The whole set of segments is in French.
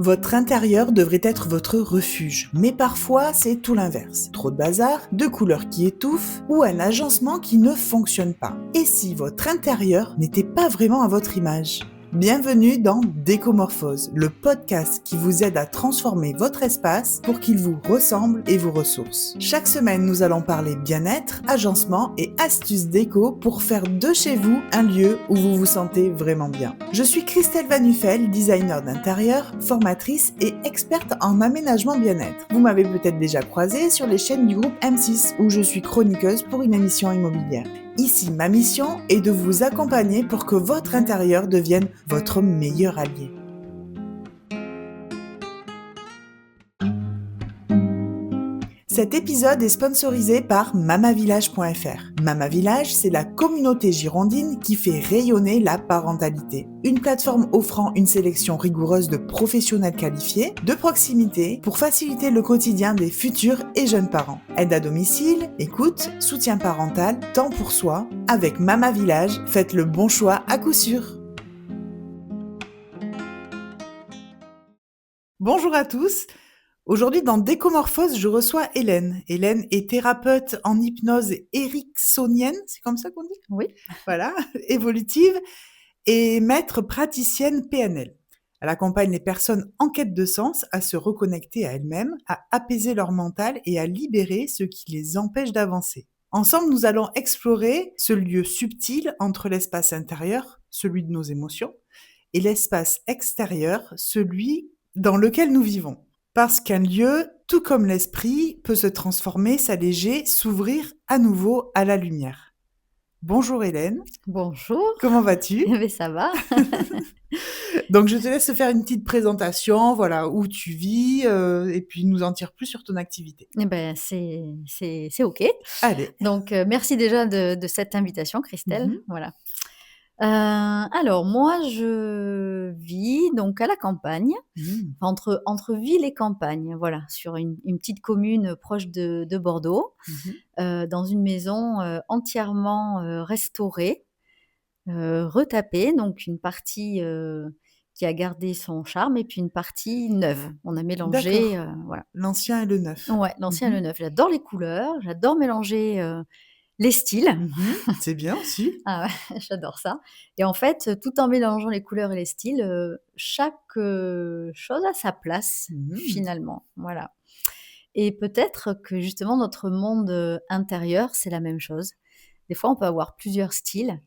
Votre intérieur devrait être votre refuge, mais parfois c'est tout l'inverse. Trop de bazar, de couleurs qui étouffent ou un agencement qui ne fonctionne pas. Et si votre intérieur n'était pas vraiment à votre image ? Bienvenue dans Décomorphose, le podcast qui vous aide à transformer votre espace pour qu'il vous ressemble et vous ressource. Chaque semaine, nous allons parler bien-être, agencement et astuces déco pour faire de chez vous un lieu où vous vous sentez vraiment bien. Je suis Christelle Van Nuffel, designer d'intérieur, formatrice et experte en aménagement bien-être. Vous m'avez peut-être déjà croisée sur les chaînes du groupe M6 où je suis chroniqueuse pour une émission immobilière. Ici, ma mission est de vous accompagner pour que votre intérieur devienne votre meilleur allié. Cet épisode est sponsorisé par mamavillage.fr. Mamavillage, c'est la communauté girondine qui fait rayonner la parentalité. Une plateforme offrant une sélection rigoureuse de professionnels qualifiés, de proximité, pour faciliter le quotidien des futurs et jeunes parents. Aide à domicile, écoute, soutien parental, temps pour soi. Avec Mamavillage, faites le bon choix à coup sûr. Bonjour à tous. Aujourd'hui, dans Décomorphose, je reçois Hélène. Hélène est thérapeute en hypnose ericksonienne, c'est comme ça qu'on dit ? Oui. Voilà, évolutive, et maître praticienne PNL. Elle accompagne les personnes en quête de sens à se reconnecter à elles-mêmes, à apaiser leur mental et à libérer ce qui les empêche d'avancer. Ensemble, nous allons explorer ce lieu subtil entre l'espace intérieur, celui de nos émotions, et l'espace extérieur, celui dans lequel nous vivons. Parce qu'un lieu, tout comme l'esprit, peut se transformer, s'alléger, s'ouvrir à nouveau à la lumière. Bonjour Hélène. Bonjour. Comment vas-tu ? Mais ça va. Donc je te laisse faire une petite présentation, voilà, où tu vis, et puis nous en dire plus sur ton activité. Eh ben, c'est OK. Allez. Donc, merci déjà de cette invitation, Christelle. Mhm. Voilà. Alors moi, je vis donc à la campagne, Mhm. entre ville et campagne, voilà, sur une petite commune proche de Bordeaux, dans une maison, entièrement, restaurée, retapée, donc une partie, qui a gardé son charme et puis une partie neuve. On a mélangé, D'accord. voilà. L'ancien et le neuf. Ouais, l'ancien et le Mhm. neuf. J'adore les couleurs, j'adore mélanger, les styles. Mhm. C'est bien aussi. Ah ouais, j'adore ça et en fait, tout en mélangeant les couleurs et les styles, chaque, chose a sa place Mhm. finalement, voilà et peut-être que justement notre monde, intérieur, c'est la même chose. Des fois, on peut avoir plusieurs styles,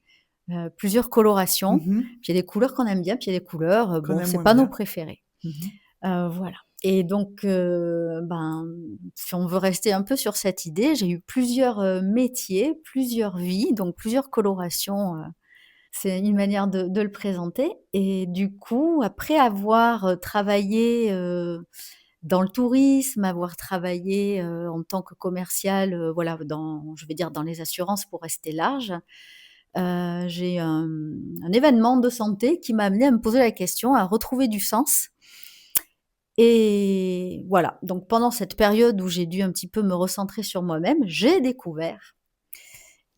plusieurs colorations, Mhm. puis il y a des couleurs qu'on aime bien, puis il y a des couleurs, Qu'on bon, aime c'est moins pas nos bien. préférés. Mhm. Voilà et donc ben, si on veut rester un peu sur cette idée, j'ai eu plusieurs, métiers, plusieurs vies, donc plusieurs colorations, c'est une manière de le présenter et du coup, après avoir, travaillé, dans le tourisme, avoir travaillé, en tant que commerciale, voilà, je vais dire dans les assurances pour rester large, j'ai un événement de santé qui m'a amenée à me poser la question, à retrouver du sens et voilà, donc pendant cette période où j'ai dû un petit peu me recentrer sur moi-même, j'ai découvert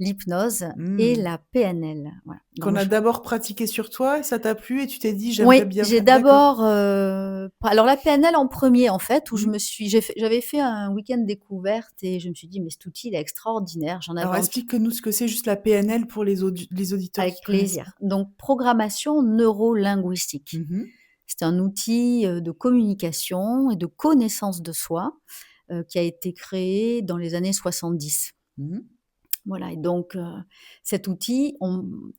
l'hypnose et Mhm. la PNL. Voilà, Qu'on donc a d'abord pratiqué sur toi et ça t'a plu et tu t'es dit: «J'aimerais oui, bien j'ai faire». D'accord. d'abord, alors la PNL en premier en fait, où Mmh. j'avais fait un week-end découverte et je me suis dit: «Mais cet outil, il est extraordinaire». J'en Alors avais ent explique-nous ce que c'est juste la PNL pour les auditeurs qui Avec connaissent pas. plaisir. Donc programmation neuro-linguistique. Mmh. C'est un outil, de communication et de connaissance de soi, qui a été créé dans les années 70. Mmh. Voilà et donc cet outil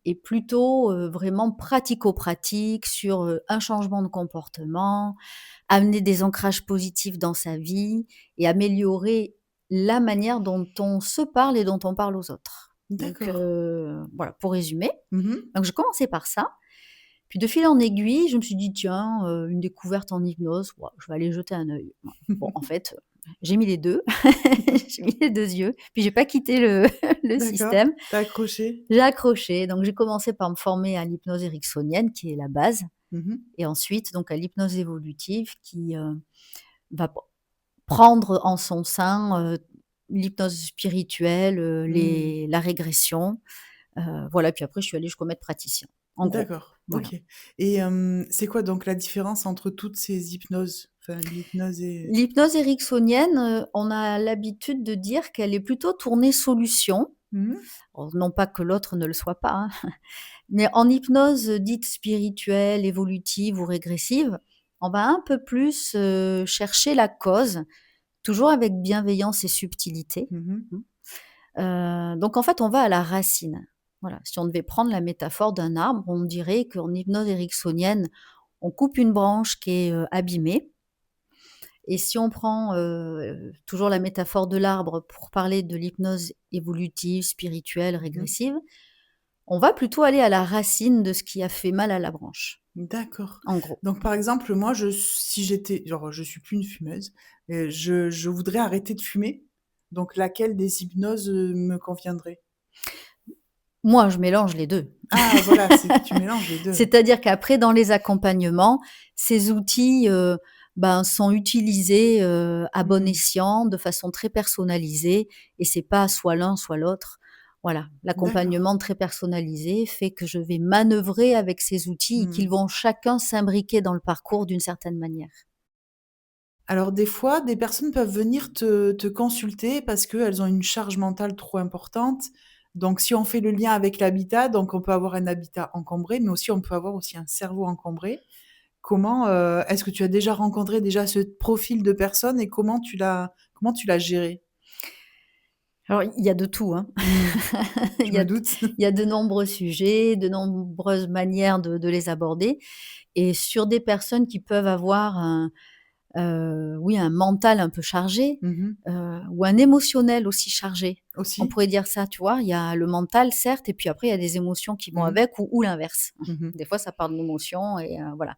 est plutôt, vraiment pratico-pratique sur, un changement de comportement, amener des ancrages positifs dans sa vie et améliorer la manière dont on se parle et dont on parle aux autres. Donc D'accord. voilà, pour résumer. Mmh. Donc j'ai commencé par ça, puis de fil en aiguille, je me suis dit: «Tiens, une découverte en hypnose, ouais, je vais aller jeter un œil». Voilà. Bon, en fait, j'ai mis les 2, j'ai mis les 2 yeux, puis j'ai pas quitté le le D'accord. système. Tu as accroché? J'ai accroché, donc j'ai commencé par me former à l'hypnose ericksonienne qui est la base Mmh. et ensuite donc à l'hypnose évolutive qui, va prendre en son sein, l'hypnose spirituelle, Mmh. la régression, voilà, puis après je suis allée jusqu'au maître praticien, en gros. D'accord. Voilà. OK. Et c'est quoi donc la différence entre toutes ces hypnoses? Enfin, l'hypnose et L'hypnose ericksonienne, on a l'habitude de dire qu'elle est plutôt tournée solution. mmh Alors non pas que l'autre ne le soit pas, hein, mais en hypnose, dite spirituelle, évolutive ou régressive, on va un peu plus, chercher la cause, toujours avec bienveillance et subtilité. Mmh. Mmh. Donc en fait, on va à la racine. Voilà, si on devait prendre la métaphore d'un arbre, on dirait qu'en hypnose ericksonienne, on coupe une branche qui est, abîmée, et si on prend, toujours la métaphore de l'arbre pour parler de l'hypnose évolutive, spirituelle, Mmh. régressive, on va plutôt aller à la racine de ce qui a fait mal à la branche, D'accord. en gros. Donc par exemple, moi, si j'étais genre, je suis plus une fumeuse, je voudrais arrêter de fumer, donc laquelle des hypnoses, me conviendrait? Moi, je mélange les 2. Ah voilà, c'est tu mélanges les 2. C'est-à-dire qu'après dans les accompagnements, ces outils, ben, sont utilisés, à bon Mmh. escient, de façon très personnalisée, et c'est pas soit l'un soit l'autre. Voilà, D'accord. l'accompagnement très personnalisé fait que je vais manœuvrer avec ces outils et qu'ils Mmh. vont chacun s'imbriquer dans le parcours d'une certaine manière. Alors des fois, des personnes peuvent venir te consulter parce qu'elles ont une charge mentale trop importante. Donc si on fait le lien avec l'habitat, donc on peut avoir un habitat encombré, mais aussi on peut avoir aussi un cerveau encombré. Est-ce que tu as déjà rencontré déjà ce profil de personne et comment tu l'as géré? Alors il y a de tout, hein. Mmh, Il je y me a doute. il y a de nombreux sujets, de nombreuses manières de les aborder, et sur des personnes qui peuvent avoir oui, un mental un peu chargé, Mmh. ou un émotionnel aussi chargé. On Aussi? pourrait dire ça, tu vois? Il y a le mental certes, et puis après il y a des émotions qui vont Mmh mh. avec, ou l'inverse. Mmh. Des fois ça part de l'émotion, et voilà.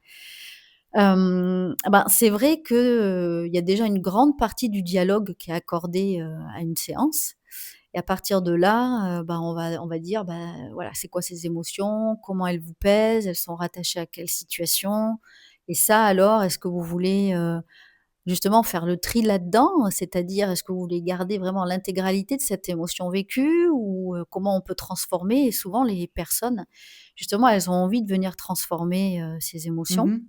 Ben, c'est vrai que, il y a déjà une grande partie du dialogue qui est accordée, à une séance, et à partir de là, ben, on va dire, ben, voilà, c'est quoi ces émotions? Comment elles vous pèsent? Elles sont rattachées à quelle situation? Et ça alors, est-ce que vous voulez, justement faire le tri là-dedans? C'est-à-dire, est-ce que vous voulez garder vraiment l'intégralité de cette émotion vécue, ou, comment on peut transformer? Et souvent les personnes, justement, elles ont envie de venir transformer, ces émotions Mmh.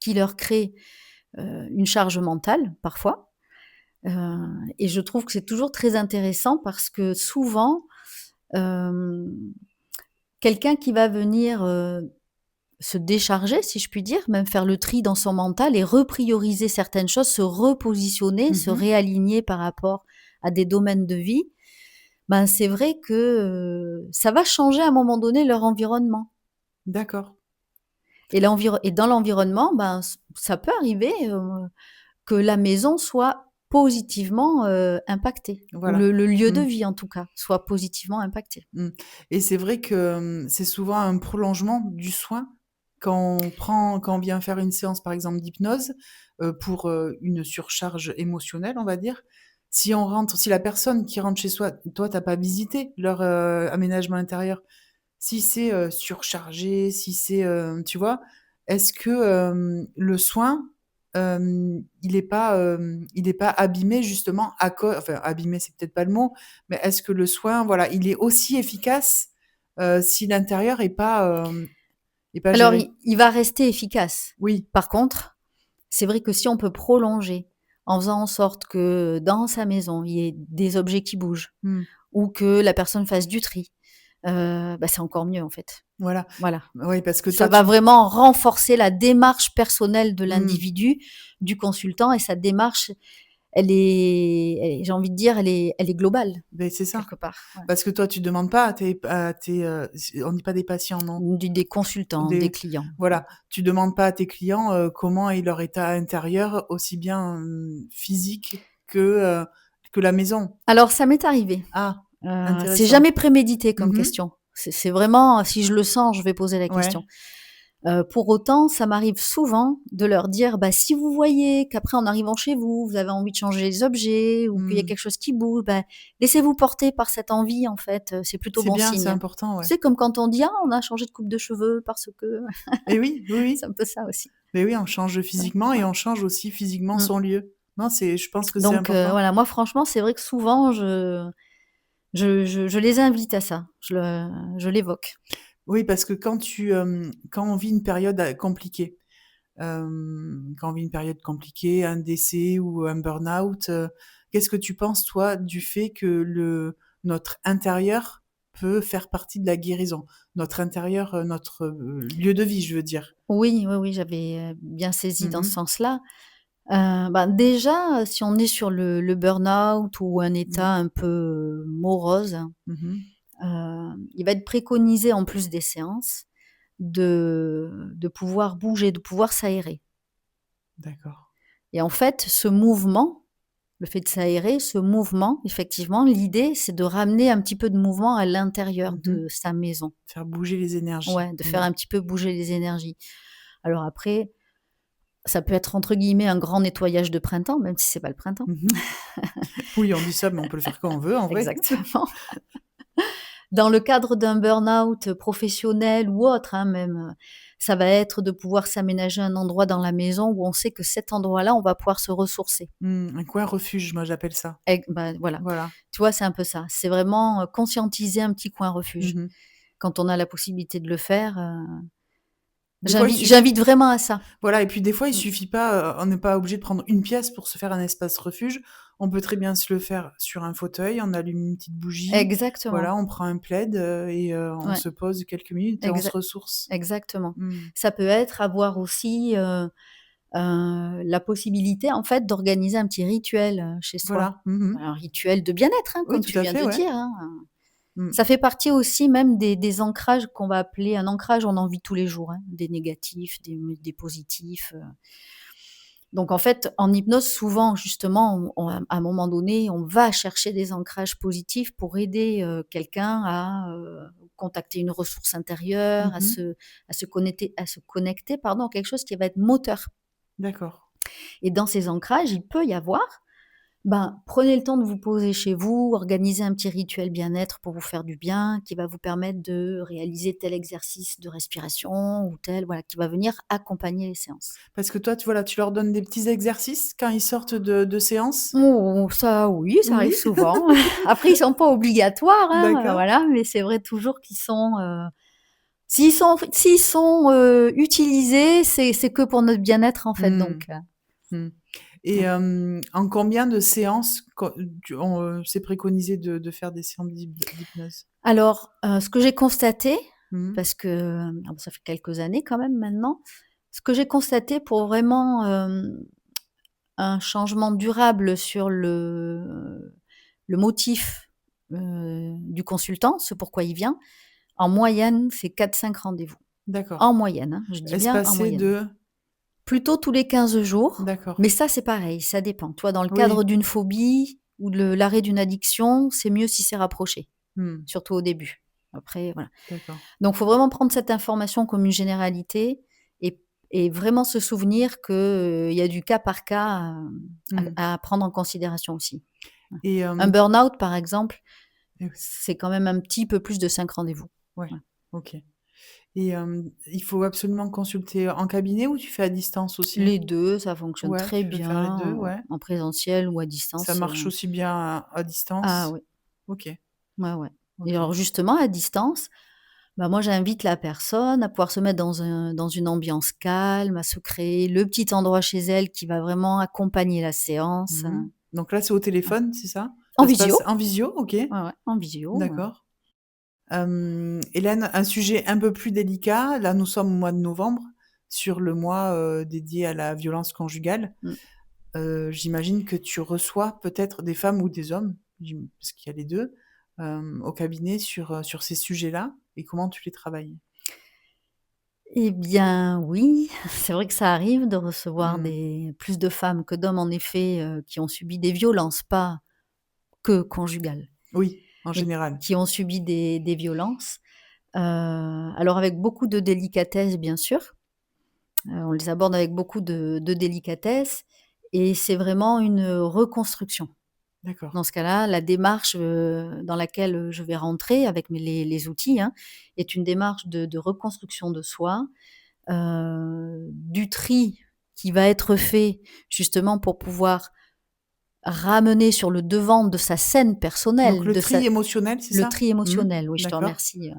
qui leur créent, une charge mentale parfois. Heu et je trouve que c'est toujours très intéressant parce que souvent, hem, quelqu'un qui va venir, se décharger, si je puis dire, même faire le tri dans son mental et reprioriser certaines choses, se repositionner, se Mmh. réaligner par rapport à des domaines de vie, ben, c'est vrai que, ça va changer à un moment donné leur environnement, D'accord, et dans l'environnement, ben, ça peut arriver, que la maison soit positivement, impactée, ou voilà. le lieu de Mmh. vie en tout cas, soit positivement impacté. Mmh. Et c'est vrai que, c'est souvent un prolongement du soin quand on vient faire une séance, par exemple, d'hypnose, pour, une surcharge émotionnelle, on va dire. Si la personne qui rentre chez soi, toi, tu as pas visité leur, aménagement intérieur. Si c'est, surchargé, si c'est, tu vois? Est-ce que, le soin, il est pas abîmé justement enfin abîmé, c'est peut-être pas le mot, mais est-ce que le soin, voilà, il est aussi efficace, si l'intérieur est pas Alors géré? il va rester efficace. Oui. Par contre, c'est vrai que si on peut prolonger en faisant en sorte que dans sa maison, il y ait des objets qui bougent, Mmh. ou que la personne fasse du tri, bah, c'est encore mieux en fait. Voilà. Voilà. Oui, parce que Ça toi va tu vraiment renforcer la démarche personnelle de mmh. l'individu, du consultant, et sa démarche, j'ai envie de dire, elle est globale, Beh, c'est ça. quelque part. Ouais. Parce que toi, tu demandes pas on dit pas des patients, non? Des consultants, des Des clients. Voilà, tu demandes pas à tes clients, comment est leur état intérieur, aussi bien, physique que la maison. Alors ça m'est arrivé, Ah, c'est intéressant. jamais prémédité comme Mmh. question. C'est vraiment, si je le sens, je vais poser la question. Ouais. Pour autant, ça m'arrive souvent de leur dire: «Bah, si vous voyez qu'après en arrivant chez vous, vous avez envie de changer les objets, ou qu'il y a Mmh. quelque chose qui bouge, bah, laissez-vous porter par cette envie en fait, c'est plutôt C'est bon bien, c'est signe». important, ouais. C'est comme quand on dit: «Ah, on a changé de coupe de cheveux parce que» Et oui, oui, c'est oui. un peu ça aussi. Mais oui, on change Ouais, physiquement et ouais. on change aussi physiquement Mmh. son lieu. Non, je pense que c'est Donc important. voilà, moi franchement, c'est vrai que souvent je les invite à ça, je l'évoque. Oui, parce que quand on vit une période, compliquée, quand on vit une période compliquée, un décès ou un burn-out, qu'est-ce que tu penses toi du fait que le notre intérieur peut faire partie de la guérison? Notre intérieur, notre, lieu de vie, je veux dire. Oui, oui, oui, j'avais, bien saisi Mmh dans ce mh. sens-là. Ben, déjà, si on est sur le burn-out ou un Mmh. état un peu, morose, Mmh mh. il va être préconisé en plus des séances de pouvoir bouger, de pouvoir s'aérer D'accord. et en fait, ce mouvement, le fait de s'aérer, ce mouvement, effectivement, l'idée, c'est de ramener un petit peu de mouvement à l'intérieur Mmh mh. de sa maison. Faire bouger les énergies. Ouais, de faire Mmh. un petit peu bouger les énergies. Alors après, ça peut être entre guillemets «un grand nettoyage de printemps», même si c'est pas le printemps. Mmh mh. Oui, on dit ça, mais on peut le faire quand on veut en vrai. Exactement. Dans le cadre d'un burn-out professionnel ou autre, hein, même, ça va être de pouvoir s'aménager un endroit dans la maison où on sait que cet endroit-là, on va pouvoir se ressourcer. Un coin refuge, moi j'appelle ça. Bah, voilà. Voilà. Tu vois, c'est un peu ça. C'est vraiment, conscientiser un petit coin Mmh refuge. mh. Quand on a la possibilité de le faire, Des fois, il j'invite suffit vraiment à ça. voilà et puis des fois, il Mmh. suffit pas, on n'est pas obligé de prendre une pièce pour se faire un espace refuge. On peut très bien se le faire sur un fauteuil, on allume une petite bougie, Exactement. voilà, on prend un plaid, et on Ouais, se pose quelques minutes et on se exa ressource. exactement. Mmh. Ça peut être avoir aussi, la possibilité, en fait, d'organiser un petit rituel, chez soi. Voilà. Mmh mh. Un rituel de bien-être, hein, Oui, comme tout tu à viens fait, de ouais. dire, hein. Mmh. Ça fait partie aussi même des ancrages qu'on va appeler un ancrage, on en vit tous les jours, hein, des négatifs, des positifs, donc en fait, en hypnose, souvent, justement, à un moment donné, on va chercher des ancrages positifs pour aider, quelqu'un à, contacter une ressource intérieure, Mmh mh. à se connecter, pardon, à quelque chose qui va être moteur. D'accord. Et dans ces ancrages, il peut y avoir, ben, prenez le temps de vous poser chez vous, organisez un petit rituel bien-être pour vous faire du bien, qui va vous permettre de réaliser tel exercice de respiration ou tel, voilà, qui va venir accompagner les séances. Parce que toi, tu voilà, tu leur donnes des petits exercices quand ils sortent de séances? Oh, ça oui, ça arrive Oui? souvent. Après, ils sont pas obligatoires, hein, D'accord. voilà, mais c'est vrai toujours qu'ils sont, s'ils sont, utilisés, c'est que pour notre bien-être, en fait, Mmh. donc Mmh. Et mmh. en combien de séances c'est préconisé de faire des séances d'hypnose? Alors, ce que j'ai constaté, Mmh mh. parce que, ça fait quelques années quand même maintenant, ce que j'ai constaté pour vraiment, un changement durable sur le motif, du consultant, ce pourquoi il vient, en moyenne, c'est 4 5 rendez-vous. En D'accord. moyenne, hein, je dis bien en Espacé moyenne. de Plutôt tous les 15 jours, d'accord. mais ça, c'est pareil, ça dépend. Toi, dans le Oui. cadre d'une phobie ou de l'arrêt d'une addiction, c'est mieux si c'est rapproché, Mmh. surtout au début. Après, voilà. D'accord. Donc, faut vraiment prendre cette information comme une généralité et vraiment se souvenir que, il y a du cas par cas, Mmh. à prendre en considération aussi. Ouais. Et Un burn-out, par exemple, et c'est quand même un petit peu plus de 5 rendez-vous. ouais, Ouais. OK. Et il faut absolument consulter en cabinet ou tu fais à distance aussi? Les 2, ça fonctionne Ouais, très tu peux faire les bien, 2, ouais. en présentiel ou à Ça distance, marche aussi bien à ah distance? oui, OK, ouais, ouais. Et OK. alors justement à distance, bah, moi j'invite la personne à pouvoir se mettre dans une ambiance calme, à se créer le petit endroit chez elle qui va vraiment accompagner la séance, Mmh mh. Donc là, c'est au ouais. téléphone, c'est ça? En Ça se passe visio, en visio? OK, ouais, ouais, en visio, d'accord. Hélène, un sujet un peu plus délicat. Là, nous sommes au mois de novembre, sur le mois, dédié à la violence conjugale. mmh. J'imagine que tu reçois peut-être des femmes ou des hommes, parce qu'il y a les 2, au cabinet sur ces sujets-là et comment tu les travailles? Eh bien oui, c'est vrai que ça arrive de recevoir Mmh. des plus de femmes que d'hommes en effet, qui ont subi des violences, pas que conjugales, Oui, en mais général. qui ont subi des violences. Alors avec beaucoup de délicatesse bien sûr, on les aborde avec beaucoup de délicatesse et c'est vraiment une reconstruction. D'accord. Dans ce cas-là, la démarche, dans laquelle, je vais rentrer avec les outils, hein, est une démarche de reconstruction de soi, du tri qui va être fait justement pour pouvoir ramener sur le devant de sa scène Donc personnelle, le tri émotionnel, c'est le ça? tri Mmh. émotionnel, oui, je te D'accord. remercie,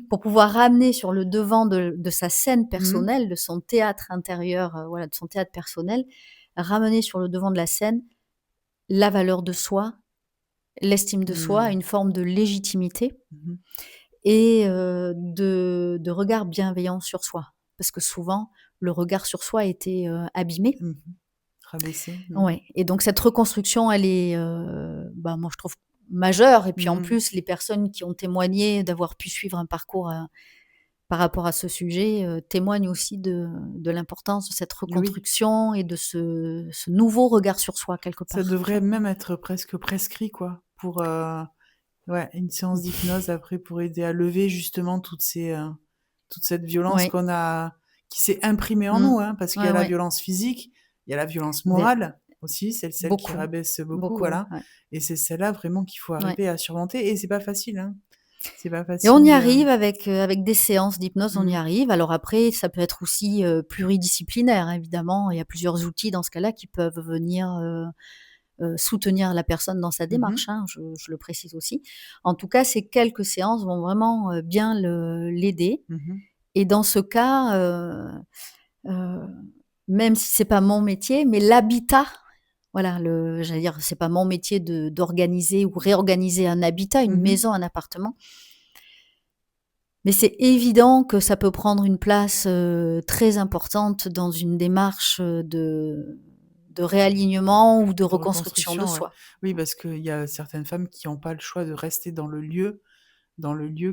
pour pouvoir ramener sur le devant de sa scène Mmh. personnelle, de son théâtre intérieur, voilà, de son théâtre personnel, ramener sur le devant de la scène la valeur de soi, l'estime de soi, Mmh. une forme de légitimité Mmh. et de regard bienveillant sur soi. Parce que souvent, le regard sur soi a été, abîmé. Mmh. Rabaisser. Mmh. Ouais, et donc cette reconstruction, elle est, bah, moi je trouve majeure, et puis en Mmh. plus les personnes qui ont témoigné d'avoir pu suivre un parcours, par rapport à ce sujet, témoignent aussi de l'importance de cette Oui. reconstruction et de ce nouveau regard sur soi quelque Ça part, tu devrait vois? même être presque prescrit quoi, pour, ouais, une séance d'hypnose après pour aider à lever justement toute cette violence Oui. qu'on a qui s'est imprimée en Mmh. nous, hein, parce qu'il y Ouais, a la ouais. violence physique, il y a la violence Des morale aussi, celle qui Beaucoup, rabaisse beaucoup, beaucoup, voilà, ouais. et c'est celle-là vraiment qu'il faut Ouais, arriver à surmonter et c'est pas facile, hein. C'est pas et on facile y de arrive avec des séances d'hypnose, on y mmh, arrive. Alors après, ça peut être aussi, pluridisciplinaire, hein, évidemment. Il y a plusieurs outils dans ce cas-là qui peuvent venir, soutenir la personne dans sa mmh mh, démarche, hein, je le précise aussi. En tout cas, ces quelques séances vont vraiment, bien l'aider, mmh. et dans ce cas, heu, même si c'est pas mon métier, mais l'habitat, voilà, j'allais dire, c'est pas mon métier d'organiser ou réorganiser un habitat, une Mmh. maison, un appartement, mais c'est évident que ça peut prendre une place, très importante dans une démarche, de réalignement ou de De reconstruction de reconstruction, ouais. soi. Oui, parce qu'il y a certaines femmes qui ont pas le choix de rester dans le lieu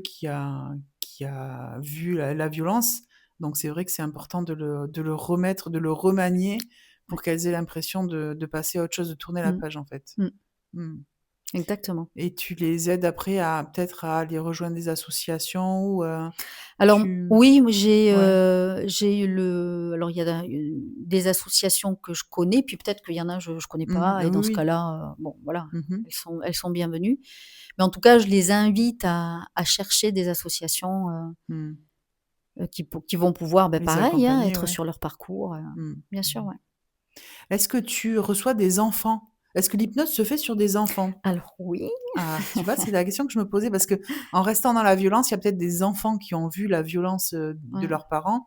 qui a vu la violence. Donc c'est vrai que c'est important de le remettre, de le remanier Ouais. pour qu'elles aient l'impression de passer à autre chose, de tourner la Mmh. page, en fait. Mmh. Mmh, Exactement. et tu les aides après à peut-être à aller rejoindre des associations ou Alors tu oui, ouais. j'ai eu alors il y a des associations que je connais, puis peut-être qu'il y en a je connais Mmh. pas, Ah et oui, dans ce oui. cas-là, bon voilà, Mmh. elles sont bienvenues. Mais en tout cas, je les invite à chercher des associations, Mmh. qui vont pouvoir, bah, Les pareil, hein, accompagner, être ouais. sur leur parcours, Mmh. bien sûr, ouais. Est-ce que tu reçois des enfants? Est-ce que l'hypnose se fait sur des enfants? Alors oui, Ah, tu vois, c'est la question que je me posais parce que en restant dans la violence, il y a peut-être des enfants qui ont vu la violence, de ouais. leurs parents.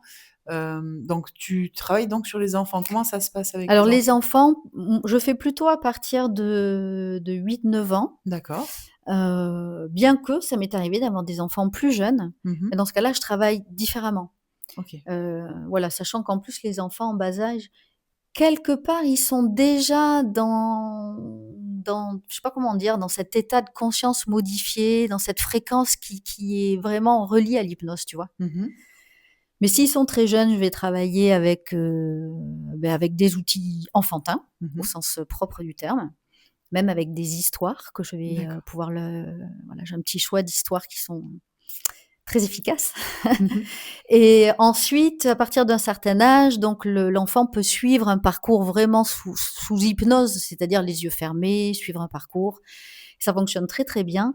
Donc tu travailles donc sur les enfants. Comment ça se passe avec Alors les les enfants? enfants, je fais plutôt à partir de 8-9 ans. D'accord. Bien que ça m'est arrivé d'avoir des enfants plus jeunes, Mmh. et dans ce cas-là, je travaille différemment. OK. Voilà, sachant qu'en plus les enfants en bas âge, quelque part, ils sont déjà dans je sais pas comment dire, dans cet état de conscience modifié, dans cette fréquence qui est vraiment reliée à l'hypnose, tu vois? Mmh. Mais s'ils sont très jeunes, je vais travailler avec des outils enfantins, au Mmh. sens, propre du terme, même avec des histoires que je vais, D'accord. pouvoir voilà, j'ai un petit choix d'histoires qui sont très efficaces. Mmh. Et ensuite, à partir d'un certain âge, donc l'enfant peut suivre un parcours vraiment sous hypnose, c'est-à-dire les yeux fermés, suivre un parcours. Ça fonctionne très, très bien.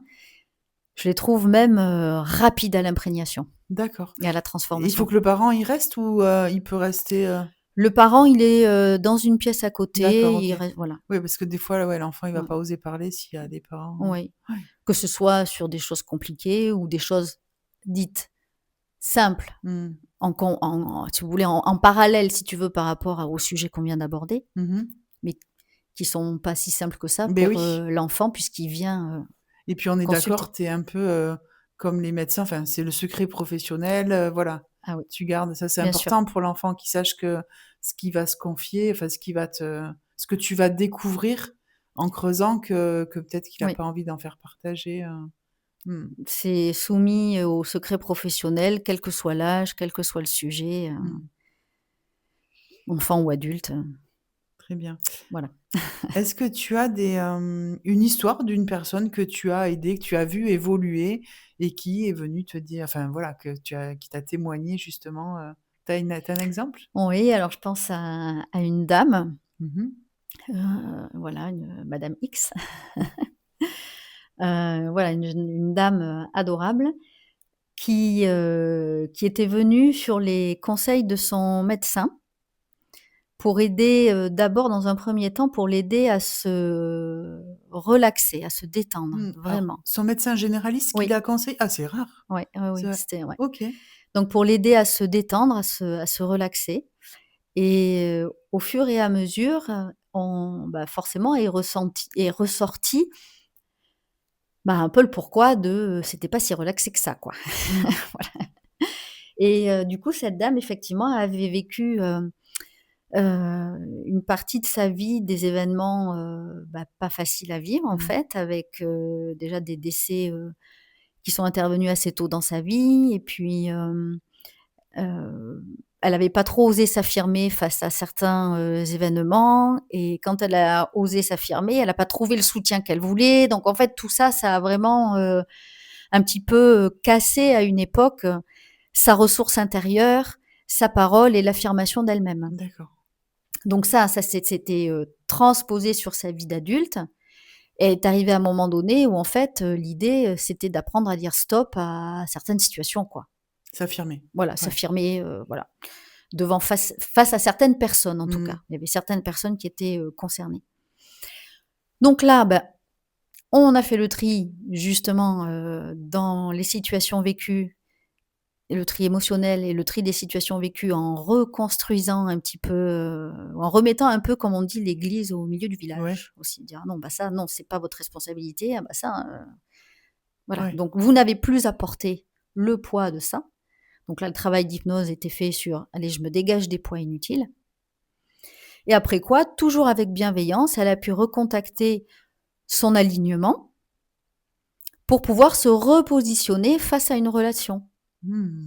Je les trouve même, rapides à l'imprégnation D'accord. et à la Et il faut transformation. que le parent y reste ou il peut rester, Le parent, il est, dans une pièce à D'accord, côté, OK. voilà. Oui, parce que des fois, ouais, l'enfant, il va Ouais, pas oser parler s'il y a des parents, oui. ouais. Que ce soit sur des choses compliquées ou des choses dites simples, Mmh. si vous voulez, en parallèle, si tu veux, par rapport au sujet qu'on vient d'aborder, Mmh. mais qui sont pas si simples que ça Beh, pour, oui. l'enfant puisqu'il vient, Et puis on est d'accord, consulter. tu es un peu, comme les médecins, enfin, c'est le secret professionnel, voilà. Ah oui, Tu gardes ça, c'est bien sûr. important pour l'enfant qu'il sache que ce qu'il va se confier, enfin, ce que tu vas découvrir en creusant que peut-être qu'il a Oui, pas envie d'en faire partager, mmh, c'est soumis, au secret professionnel, quel que soit l'âge, quel que soit le sujet, mmh, enfant ou adulte, très bien. voilà. Est-ce que tu as une histoire d'une personne que tu as aidée, que tu as vue évoluer et qui est venue te dire enfin, voilà, qui t'a témoigné justement, tu as un exemple? Oui, alors je pense à une dame, Mmh. voilà, une madame X, voilà, une dame, adorable qui était venue sur les conseils de son médecin pour aider, d'abord dans un premier temps, pour l'aider à se relaxer, à se détendre, Alors, vraiment. son médecin généraliste qui Oui, l'a conseillé? Ah, c'est rare. ouais, ouais, C'est oui, vrai. c'était ouais. OK. Donc pour l'aider à se détendre, à se relaxer et au fur et à mesure, on bah, forcément est ressorti, bah, un peu le pourquoi de, c'était pas si relaxé que ça, quoi. Mmh. Voilà et du coup, cette dame, effectivement, avait vécu, une partie de sa vie, des événements, bah, pas faciles à vivre, en Mmh. fait, avec, déjà des décès, qui sont intervenus assez tôt dans sa vie et puis, Heu, elle n'avait pas trop osé s'affirmer face à certains, événements et quand elle a osé s'affirmer, elle n'a pas trouvé le soutien qu'elle voulait. Donc en fait, tout ça, ça a vraiment, un petit peu, cassé à une époque, sa ressource intérieure, sa parole et l'affirmation d'elle-même. D'accord. Donc ça s'était, transposé sur sa vie d'adulte et est arrivé à un moment donné où en fait, l'idée, c'était d'apprendre à dire stop à certaines situations, quoi. S'affirmer. Voilà, Ouais. s'affirmer, voilà. Devant face à certaines personnes en tout cas. Mmh. Il y avait certaines personnes qui étaient, concernées. Donc là, bah, on a fait le tri justement, dans les situations vécues, et le tri émotionnel et le tri des situations vécues en reconstruisant un petit peu, en remettant un peu, comme on dit, l'église au milieu du Ouais, village aussi. Dire: «Ah «Non, bah, ça non, c'est pas votre responsabilité. Ah bah, ça, voilà». ouais. Donc vous n'avez plus à porter le poids de ça. Donc là, le travail d'hypnose était fait sur: «Allez, je me dégage des poids inutiles». Et après quoi, toujours avec bienveillance, elle a pu recontacter son alignement pour pouvoir se repositionner face à une relation Mmh.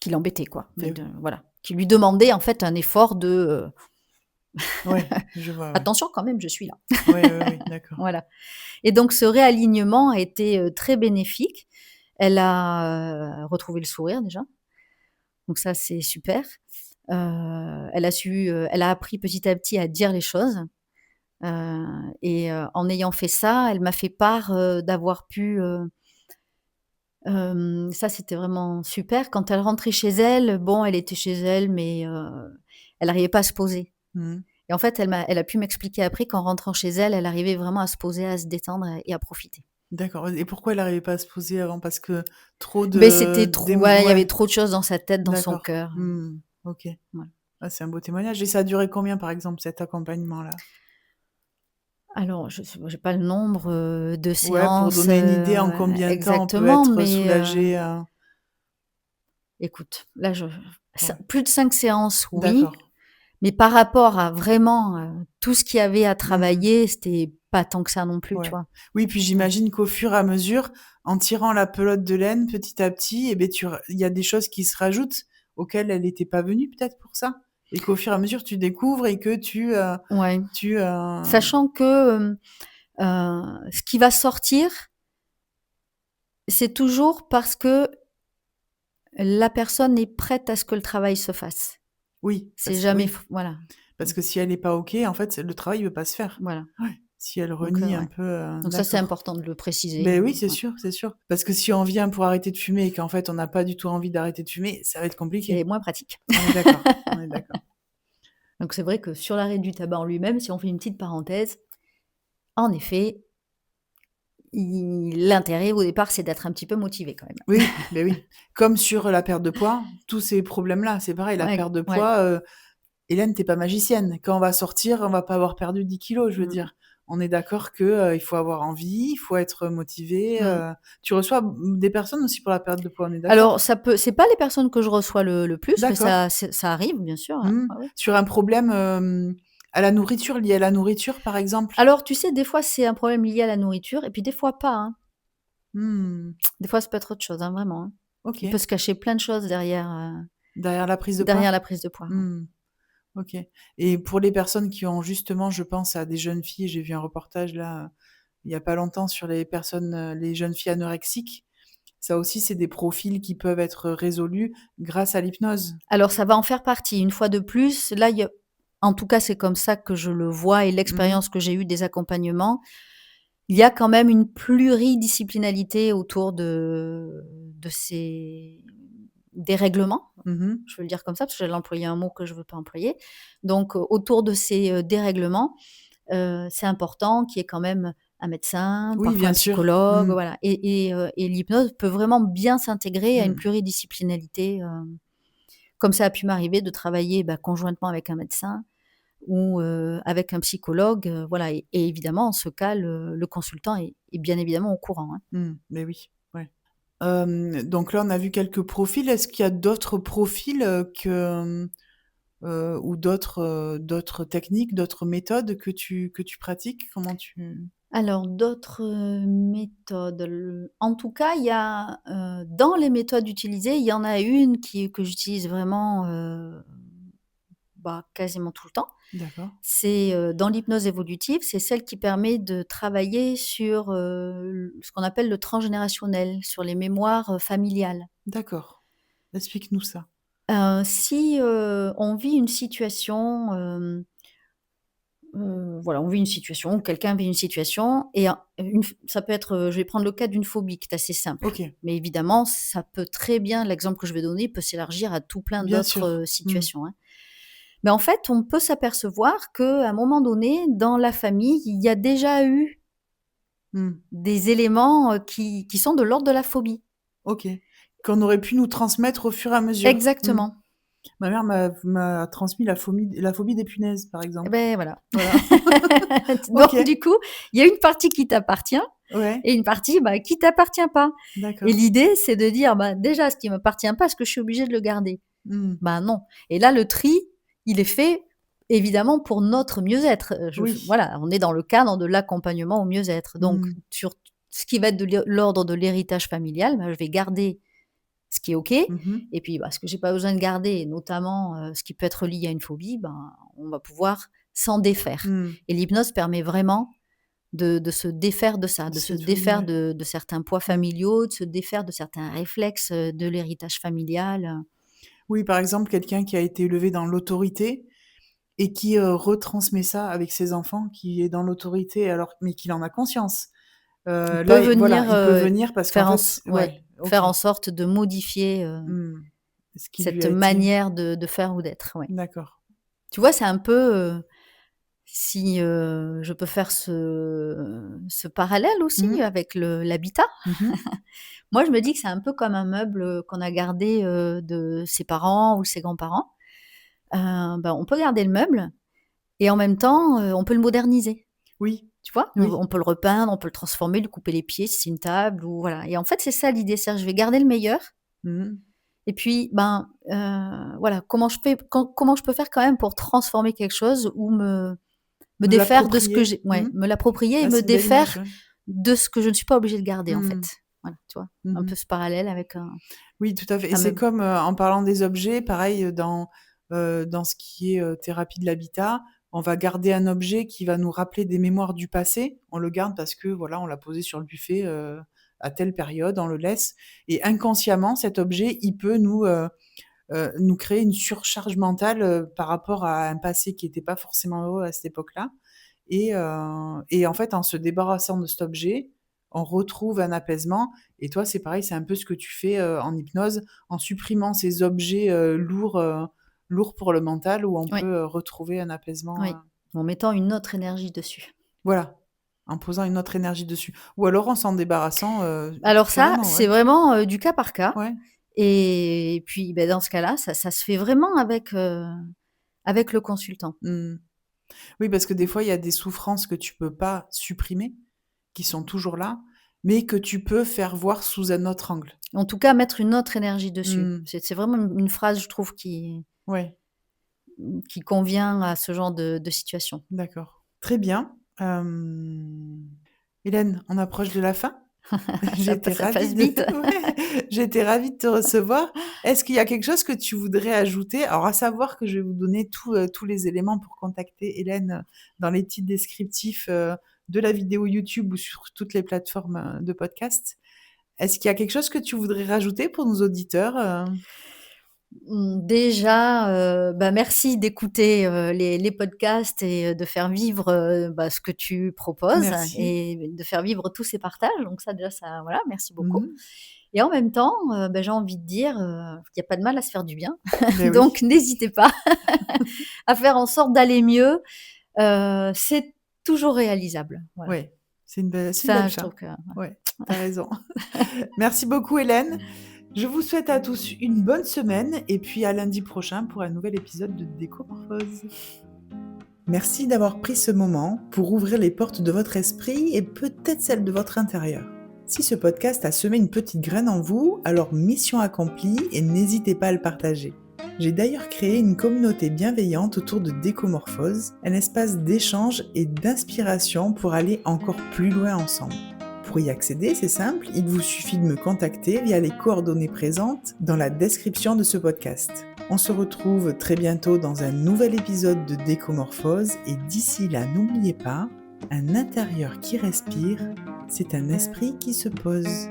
qui l'embêtait quoi, Et voilà, qui lui demandait en fait un effort de, ouais, je vois, ouais. «Attention quand même, je suis là». Ouais, ouais, ouais, d'accord. Voilà et donc ce réalignement a été, très bénéfique. Elle a, retrouvé le sourire déjà, donc ça c'est super. Elle a appris petit à petit à dire les choses. En ayant fait ça, elle m'a fait part, d'avoir pu, ça c'était vraiment super. Quand elle rentrait chez elle, bon, elle était chez elle, mais elle n'arrivait pas à se poser Mmh. et en fait, elle a pu m'expliquer après qu'en rentrant chez elle, elle arrivait vraiment à se poser, à se détendre et à profiter. D'accord, et pourquoi elle arrivait pas à se poser avant? Parce que trop Mais de c'était trop ouais, il y avait ouais, trop de choses dans sa tête, dans son d'accord. cœur, Mmh. OK. voilà. Ah, c'est un beau témoignage, et ça a duré combien, par exemple, cet accompagnement-là? Alors je sais j'ai pas le nombre, de Ouais, pour séances, donner une idée en combien de temps on peut exactement, être mais soulagé, écoute, là je ouais. plus de 5 séances, oui. D'accord. Mais par rapport à vraiment, tout ce qu'il y avait à Mmh. travailler, c'était pas tant que ça non plus, tu Ouais. vois? Oui, puis Ouais. j'imagine qu'au fur et à mesure, en tirant la pelote de laine petit à petit, et beh, tu ra il y a des choses qui se rajoutent auxquelles elle n'était pas venue peut-être pour ça? Et qu'au fur et à mesure tu découvres et que Ouais. tu, Sachant que, ce qui va sortir, c'est toujours parce que la personne est prête à ce que le travail se fasse. oui, C'est jamais f voilà. parce que si elle est pas OK, en fait, c'est le travail ne veut pas se faire. Voilà. Ouais. Si elle Donc renie un ouais. peu, Donc ça, c'est d'accord. important de le préciser, Beh, oui, ouais. c'est sûr. Parce que si on vient pour arrêter de fumer et qu'en fait on n'a pas du tout envie d'arrêter de fumer, ça va être C'est compliqué. moins pratique. On est d'accord, on est d'accord. Donc c'est vrai que sur l'arrêt du tabac en lui-même, si on fait une petite parenthèse, en effet, l'intérêt au départ, c'est d'être un petit peu motivé quand même. Oui, beh, oui. Comme sur la perte de poids, tous ces problèmes-là, c'est pareil, la Ouais, perte de ouais. poids, Hélène, tu es pas magicienne. Quand on va sortir, on va pas avoir perdu 10 kilogrammes, je veux Mmh. dire. On est d'accord que, il faut avoir envie, il faut être motivé, Mmh. tu reçois, des personnes aussi pour la perte de poids, on est d'accord? Alors ça peut c'est pas les personnes que je reçois le plus, mais D'accord. ça arrive bien sûr, Mmh. ouais, ouais. Sur un problème, à la nourriture, lié à la nourriture, par exemple? Alors tu sais, des fois, c'est un problème lié à la nourriture et puis des fois pas, hein. Mmh. Des fois, ça peut être autre chose, hein, vraiment, hein. Il peut OK. se cacher plein de choses Derrière la prise de poids? derrière la prise de poids, ouais. Mmh. OK, et pour les personnes qui ont justement, je pense à des jeunes filles, j'ai vu un reportage là, il y a pas longtemps sur les personnes, les jeunes filles anorexiques. Ça aussi, c'est des profils qui peuvent être résolus grâce à l'hypnose. Alors ça va en faire partie. Une fois de plus, là, il y a en tout cas, c'est comme ça que je le vois et Mmh. l'expérience que j'ai eue des accompagnements, il y a quand même une pluridisciplinalité autour de ces dérèglements. Mmh. Je veux le dire comme ça, parce que j'allais employer un mot que je ne veux pas employer. Donc, autour de ces dérèglements, c'est important qu'il y ait quand même un médecin, Oui, parfois bien un sûr. psychologue, Mmh. voilà. Et l'hypnose peut vraiment bien s'intégrer à une Mmh. pluridisciplinalité, comme ça a pu m'arriver de travailler conjointement avec un médecin ou avec un psychologue, voilà. Et évidemment, en ce cas, le consultant est bien évidemment au courant, hein. Mmh. Mais oui, ouais. Donc là, on a vu quelques profils. Est-ce qu'il y a d'autres profils, ou d'autres techniques, d'autres méthodes que tu pratiques? Comment tu Alors d'autres, méthodes, en tout cas, il y a, dans les méthodes utilisées, il y en a une que j'utilise vraiment, quasiment tout le temps. D'accord, C'est, dans l'hypnose évolutive, c'est celle qui permet de travailler sur, ce qu'on appelle le transgénérationnel, sur les mémoires, familiales. d'accord. Explique-nous ça. Si, on vit une situation, voilà, on vit une situation ou quelqu'un vit une situation et ça peut être, je vais prendre le cas d'une phobie qui est assez simple. OK, Mais évidemment, ça peut très bien l'exemple que je vais donner peut s'élargir à tout plein bien d'autres, sûr. Mmh. situations, hein. Mais en fait, on peut s'apercevoir qu'à un moment donné, dans la famille, il y a déjà eu Mmh. des éléments, qui sont de l'ordre de la phobie. OK. Qu'on aurait pu nous transmettre au fur et à mesure. Mmh. Exactement. Ma mère m'a transmis la phobie des punaises, par Et exemple. beh, voilà. Voilà. Donc OK. du coup, il y a une partie qui t'appartient Ouais, et une partie, qui t'appartient pas. Et d'accord. l'idée, c'est de dire: déjà, ce qui m'appartient pas, est-ce que je suis obligée de le garder? Mmh. Non. Et là, le tri, il est fait évidemment pour notre mieux-être. Oui. Voilà, on est dans le cadre de l'accompagnement au mieux-être. Donc Mmh. sur ce qui va être de l'ordre de l'héritage familial, je vais garder ce qui est OK. Mmh mh. Et puis, ce que j'ai pas besoin de garder, notamment, ce qui peut être lié à une phobie, on va pouvoir s'en défaire. Mmh. Et l'hypnose permet vraiment de se défaire de ça, de se C'est oui, défaire ouais. de certains poids Mmh. familiaux, de se défaire de certains réflexes, de l'héritage familial. Oui, par exemple, quelqu'un qui a été élevé dans l'autorité et qui, retransmet ça avec ses enfants, qui est dans l'autorité alors mais qu'il en a conscience. Il peut Là, voilà, venir, il peut venir parce qu'en faire en fait s ouais, ouais, OK. faire en sorte de modifier, Mmh. Ce qui lui cette a été manière de faire ou d'être, ouais. d'accord. Tu vois, c'est un peu, si, je peux faire ce parallèle aussi Mmh. avec l'habitat. Mmh mh. Moi, je me dis que c'est un peu comme un meuble, qu'on a gardé, de ses parents ou ses grands-parents. On peut garder le meuble et en même temps, on peut le moderniser. Oui, Tu vois? oui. On peut le repeindre, on peut le transformer, lui couper les pieds si c'est une table ou voilà. Et en fait, c'est ça l'idée, c'est-à-dire je vais garder le meilleur Mmh mh. et puis, voilà, comment je peux faire quand même pour transformer quelque chose ou me Me défaire de ce que l'approprier. j'ai, ouais, Mmh. me l'approprier et Ah, me c'est une belle image, défaire ouais. de ce que je ne suis pas obligée de garder, en fait. Mmh. Voilà, tu vois? Mmh Un mh. peu ce parallèle avec Oui, tout à fait et un c'est meuble. comme, en parlant des objets, pareil, dans ce qui est, thérapie de l'habitat, on va garder un objet qui va nous rappeler des mémoires du passé. On le garde parce que, voilà, on l'a posé sur le buffet, à telle période, on le laisse et inconsciemment, cet objet, il peut nous créer une surcharge mentale, par rapport à un passé qui était pas forcément heureux à cette époque-là et en fait, en se débarrassant de cet objet, on retrouve un apaisement et toi, c'est pareil, c'est un peu ce que tu fais, en hypnose, en supprimant ces objets, lourds pour le mental où on Oui, peut, retrouver un apaisement, oui. En mettant une autre énergie dessus. voilà, en posant une autre énergie dessus ou alors en s'en débarrassant, Alors ça, carrément, c'est ouais. vraiment, du cas par cas Ouais. et puis, dans ce cas-là, ça se fait vraiment avec le consultant. Mmh. Oui, parce que des Mmh. fois, il y a des souffrances que tu peux pas supprimer, qui sont toujours là, mais que tu peux faire voir sous un autre angle. En tout cas, mettre une autre énergie dessus. Mmh. C'est vraiment une phrase, je trouve, Ouais, qui convient à ce genre de situation. d'accord. Très bien. Hélène, on approche de la fin. Ça J'étais passe ça ravie passe de vite. ouais, j'étais ravie de te recevoir. Est-ce qu'il y a quelque chose que tu voudrais ajouter? Alors à savoir que je vais vous donner tous les éléments pour contacter Hélène, dans les titres descriptifs, de la vidéo YouTube ou sur toutes les plateformes, de podcast. Est-ce qu'il y a quelque chose que tu voudrais rajouter pour nos auditeurs, Déjà, merci d'écouter, les podcasts et de faire vivre, ce que tu proposes Merci. et de faire vivre tous ces partages. Donc ça déjà, ça voilà, merci beaucoup. Mmh. Et en même temps, j'ai envie de dire, il y a pas de mal à se faire du bien. Beh oui, Donc n'hésitez pas à faire en sorte d'aller mieux, c'est toujours réalisable, voilà. ouais, c'est une Ça, belle je fin. trouve que Ouais, tu raison. Merci beaucoup Hélène. Je vous souhaite à tous une bonne semaine et puis à lundi prochain pour un nouvel épisode de Décomorphose. Merci d'avoir pris ce moment pour ouvrir les portes de votre esprit et peut-être celles de votre intérieur. Si ce podcast a semé une petite graine en vous, alors mission accomplie et n'hésitez pas à le partager. J'ai d'ailleurs créé une communauté bienveillante autour de Décomorphose, un espace d'échange et d'inspiration pour aller encore plus loin ensemble. Pour y accéder, c'est simple, il vous suffit de me contacter via les coordonnées présentes dans la description de ce podcast. On se retrouve très bientôt dans un nouvel épisode de Décomorphose et d'ici là, n'oubliez pas, un intérieur qui respire, c'est un esprit qui se pose.